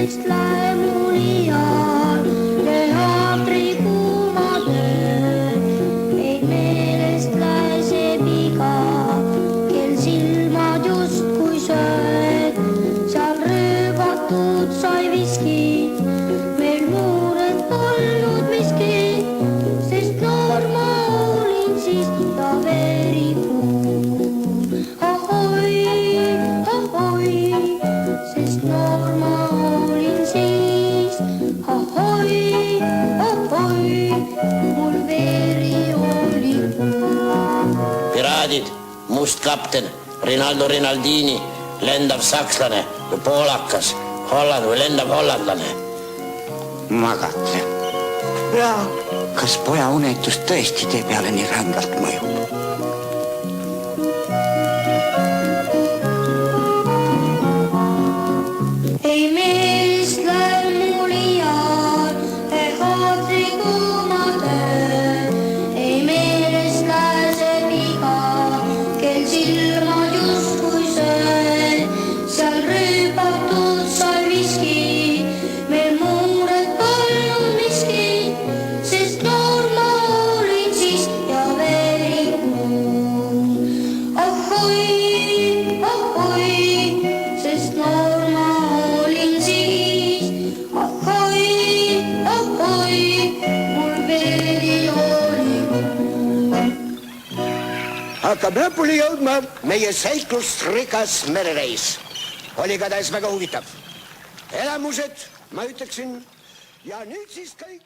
meelest läheb mul iial teatri kuumatöö. Ei meelest lähe see piga, kel silmad justkui sööd. Seal röögatud sai viskid, meil muured polnud miski, sest noor ma olin siis ja verikuu. Ahoi, ahoi, sest noor ma olin siis. Ahoi, ahoi, mul veri oli kuu. Piraadid, must kapten, Rinaldo Rinaldini, lendav sakslane või poolakas, Holland või lendav hollandlane. Magate. Ja kas poja unetus tõesti tee peale nii rängalt mõjub? Ei meelest läheb mul iial teatri kuumatöö. Ei meelest lähe see piga, kel silmad justkui sööd. Seal rüüpatud sai viski, meil muured polnud miski, sest noor ma olin siis ja verikuu. Ahoi, ahoi, sest noor ma olin siis. Ahoi, ahoi, mul veri oli kuu. Hakkab lõpuni jõudma meie seiklusrikas merereis. Oli igatahes väga huvitav. Elamused, ma ütleksin, ja nüüd siis kõik